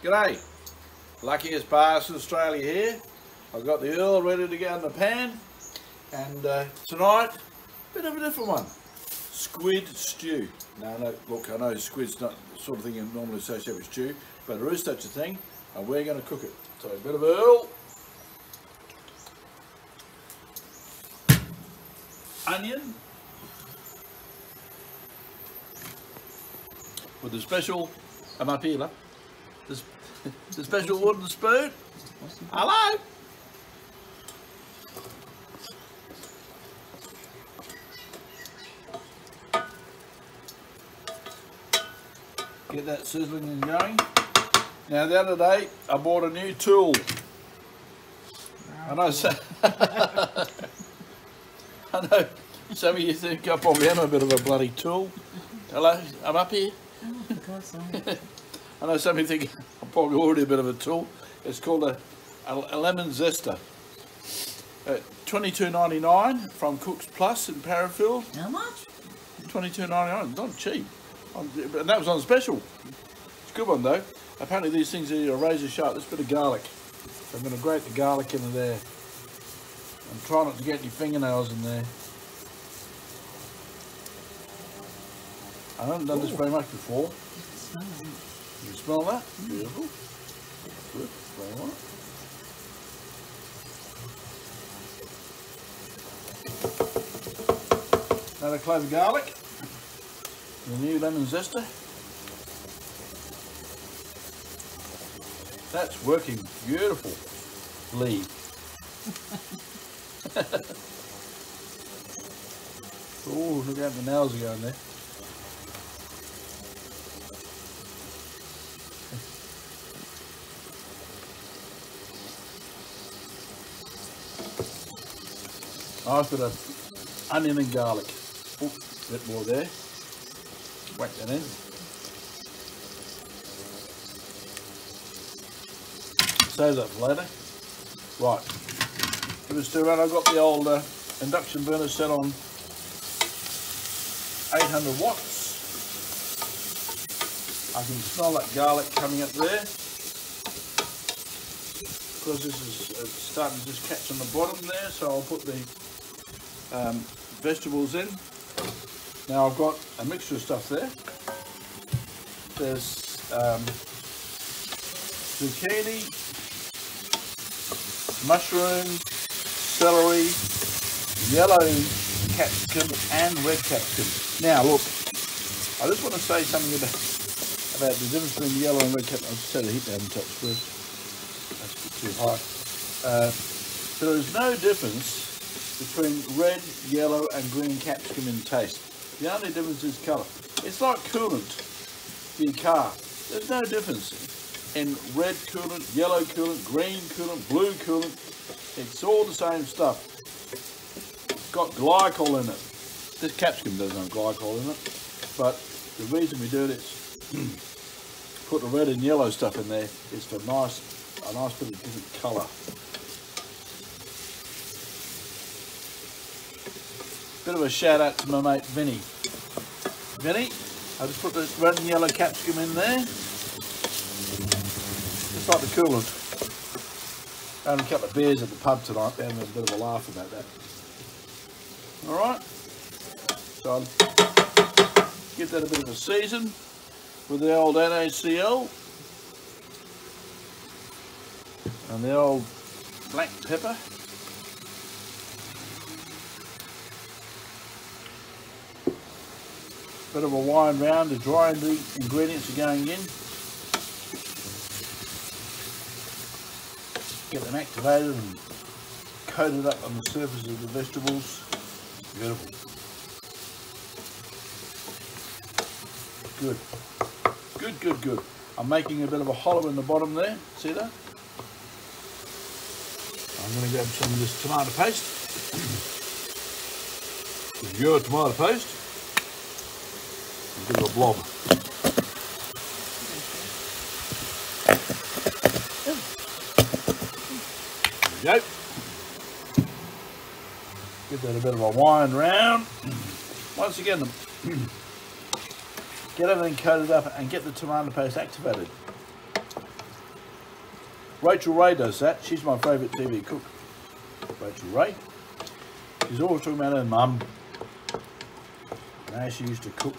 G'day, luckiest Baarrstedd, Australia here. I've got the Earl ready to go in the pan, and tonight, bit of a different one. Squid stew. No, look, I know squid's not the sort of thing you normally associate with stew, but there is such a thing, and we're going to cook it. So a bit of Earl, onion, with the special, I'm up here, love. The special wooden spoon. Hello. Get that sizzling and going. Now the other day I bought a new tool. I know some of you think I probably am a bit of a bloody tool. Hello, I'm up here. I know some of you think I'm probably already a bit of a tool. It's called a lemon zester. $22.99 from Cooks Plus in Baarrstedd. How much? $22.99, not cheap. And that was on special. It's a good one though. Apparently these things are razor sharp. This bit of garlic. I'm going to grate the garlic into there. And try not to get any fingernails in there. I haven't done this very much before. You smell that? Beautiful. Good. Smell that. Another clove of garlic. The new lemon zester. That's working beautifully. Oh, look how the nails are going there. Nice bit of onion and garlic. Oh, a bit more there. Whack that in. Save that for later. Right. Give it a stir around. I've got the old induction burner set on 800 watts. I can smell that garlic coming up there. Because this is starting to just catch on the bottom there, so I'll put the vegetables in. Now I've got a mixture of stuff there. There's zucchini, mushroom, celery, yellow capsicum and red capsicum. Now look, I just want to say something about the difference between yellow and red capsicum. I'll just set the heat down and touch first. That's too high. There is no difference between red, yellow and green capsicum in taste. The only difference is colour. It's like coolant for your car. There's no difference in red coolant, yellow coolant, green coolant, blue coolant. It's all the same stuff. It's got glycol in it. This capsicum doesn't have glycol in it, but the reason we do it is put the red and yellow stuff in there is for a nice bit of different colour. Bit of a shout out to my mate Vinny. Vinny, I just put the red and yellow capsicum in there. Just like the coolant. I had a couple of beers at the pub tonight, they're having a bit of a laugh about that. Alright, so I'll give that a bit of a season with the old NaCl and the old black pepper. Bit of a wind round to dry the ingredients are going in. Get them activated and coated up on the surface of the vegetables. Beautiful. Good. I'm making a bit of a hollow in the bottom there. See that? I'm going to grab some of this tomato paste. Your tomato paste. Give it a blob. There we go. Give that a bit of a wind round. Once again, get everything coated up and get the tomato paste activated. Rachel Ray does that. She's my favourite TV cook. Rachel Ray. She's always talking about her mum and how she used to cook.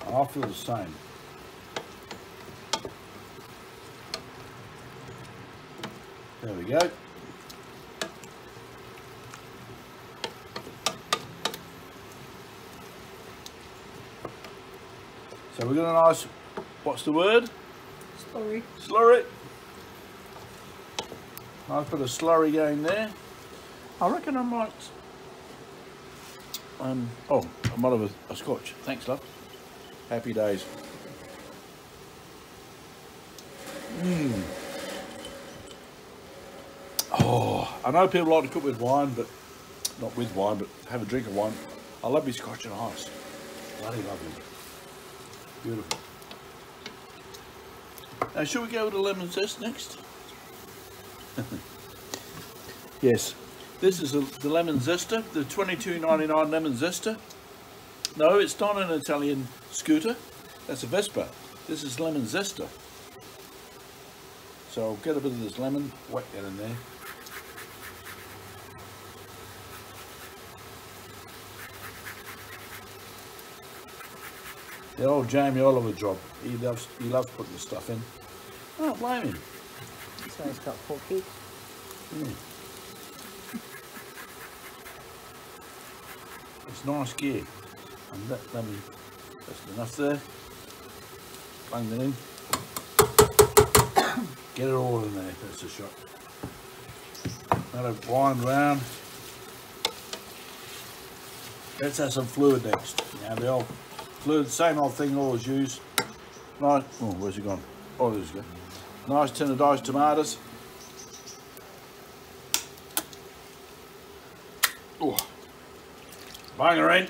I feel the same. There we go. So we're got a nice, what's the word? Slurry. Slurry. Nice bit of slurry going there. I reckon I might, oh, I might have a scotch. Thanks, love. Happy days. Oh, I know people like to cook with wine, but not with wine, but have a drink of wine. I love my scotch and ice. Bloody lovely. Beautiful. Now, should we go with the lemon zest next? Yes. This is the lemon zester, the $22.99 lemon zester. No, it's not an Italian scooter. That's a Vespa. This is lemon zester. So I'll get a bit of this lemon, whack that in there. The old Jamie Oliver job. He loves putting the stuff in. I don't blame him. So he's got 4 kids. Yeah. It's nice gear. And that's enough there. Bang that in. Get it all in there. That's a shot. Let it wind round. Let's have some fluid next. Now the old fluid, same old thing I always use. Nice. Oh, where's he gone? Oh, there's he go. Nice tin of diced tomatoes. Oh, bang her in.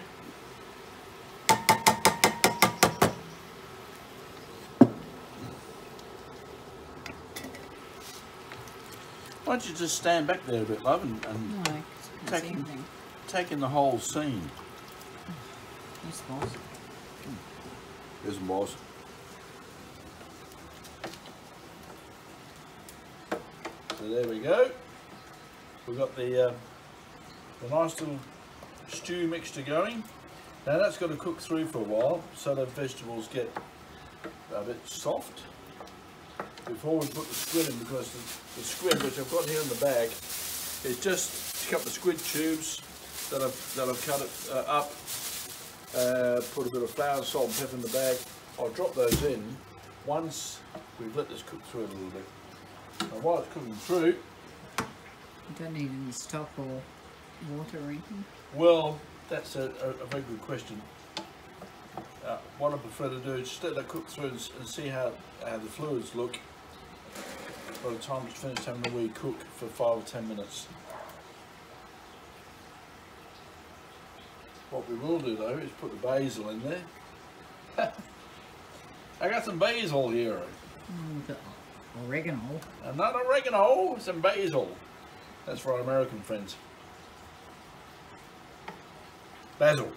Why don't you just stand back there a bit, love, and No, taking the whole scene. Yes, boss. Yes, boss. So there we go. We've got the nice little stew mixture going. Now that's got to cook through for a while so the vegetables get a bit soft before we put the squid in, because the squid, which I've got here in the bag, is just a couple of squid tubes that I've cut it up, put a bit of flour, salt and pepper in the bag. I'll drop those in once we've let this cook through a little bit. Now while it's cooking through, You don't need any stock or water or anything? well, that's a very good question. What I prefer to do is just let that cook through and see how the fluids look by the time it's finished having a wee cook for 5 or 10 minutes. What we will do though is put the basil in there. I got some basil here. We've got oregano. And not oregano, some basil. That's for our American friends. Basil.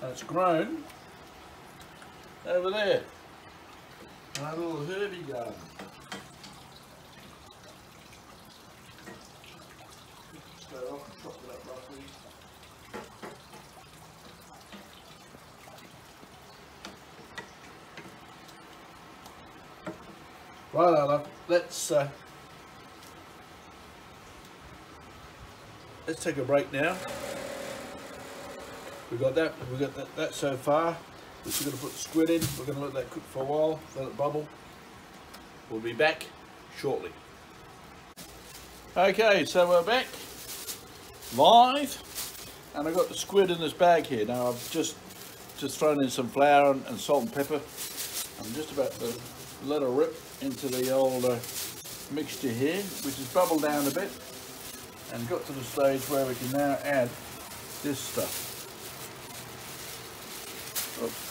And it's grown over there in our little herby garden. Just go off and chop it up roughly. Right, love. Let's take a break now. We've got that so far. We're just going to put the squid in. We're going to let that cook for a while, let it bubble. We'll be back shortly. Okay, so we're back live, and I've got the squid in this bag here. Now I've just thrown in some flour and salt and pepper. I'm just about to let her rip into the old mixture here, which has bubbled down a bit and got to the stage where we can now add this stuff. Oops.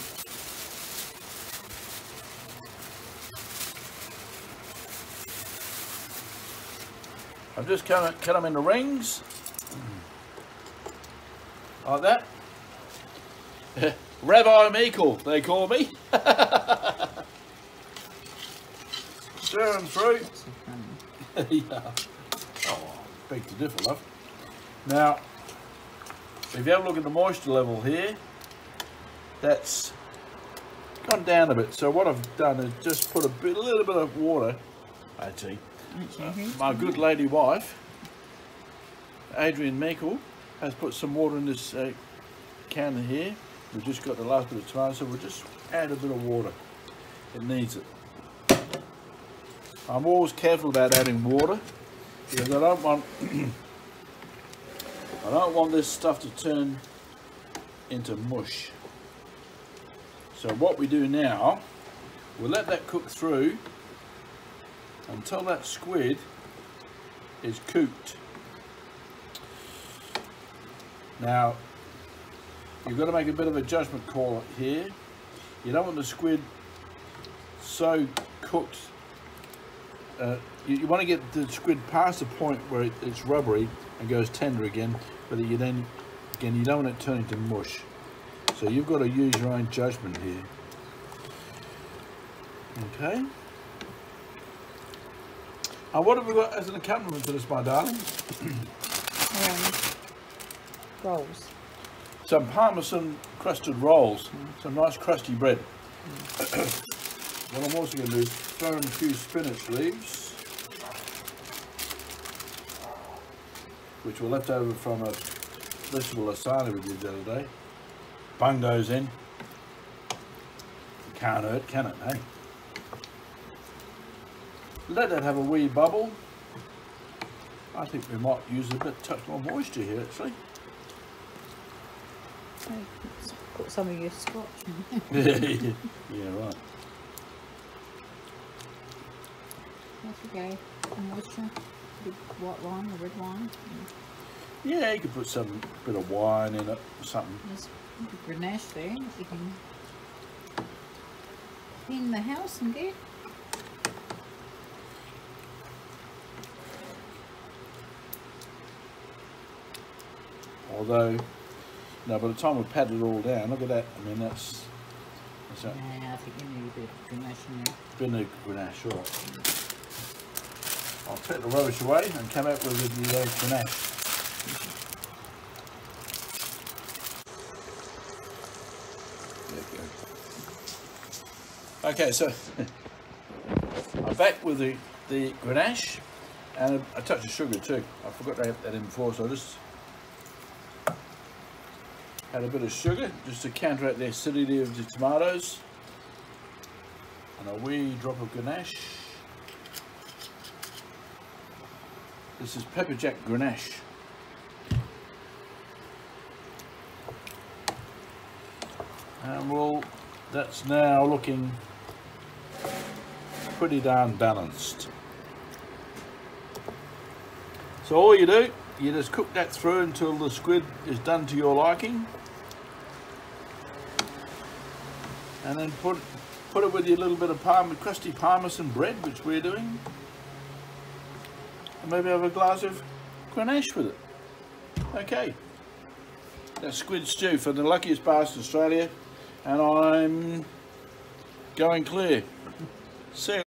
I've just cut them into rings, like that. Rabbi Meikle, they call me. Just stirring through. That's so funny. Yeah. Oh, beg to differ, love. Now, if you have a look at the moisture level here, that's gone down a bit. So what I've done is just put a little bit of water. Actually, my good lady wife, Adrian Meikle, has put some water in this can here. We've just got the last bit of tomato, so we'll just add a bit of water. It needs it. I'm always careful about adding water because I don't want this stuff to turn into mush. So what we do now, we'll let that cook through until that squid is cooked. Now, you've got to make a bit of a judgment call here. You don't want the squid so cooked. You want to get the squid past the point where it's rubbery and goes tender again, but you don't want it turning to mush. So you've got to use your own judgment here. Okay. What have we got as an accompaniment to this, my darling? Rolls. Some parmesan crusted rolls, some nice crusty bread. What I'm also going to do is throw in a few spinach leaves, which were left over from a vegetable lasagna we did the other day. Bung those in. Can't hurt, can it, hey? Let that have a wee bubble. I think we might use a touch more moisture here, actually. Put some of your scotch in. Yeah, right. That's okay. Moisture. Good white wine or red wine. Yeah, you could put some bit of wine in it or something. There's a grenache there. You can clean the house and get. Although, no, by the time we pat it all down, look at that. I mean, that's Nah, I think you need a bit of grenache in there. been a grenache, sure. I'll take the rubbish away and come out with the grenache. There you go. Okay, so I'm back with the grenache and a touch of sugar too. I forgot to have that in before, so I just add a bit of sugar just to counteract the acidity of the tomatoes, and a wee drop of grenache. This is pepper jack grenache. And that's now looking pretty darn balanced. So all you do, you just cook that through until the squid is done to your liking, and then put it with your little bit of crusty parmesan bread, which we're doing, and maybe have a glass of grenache with it. Okay, that's squid stew for the luckiest Baarrstedd, Australia, and I'm going clear. See you.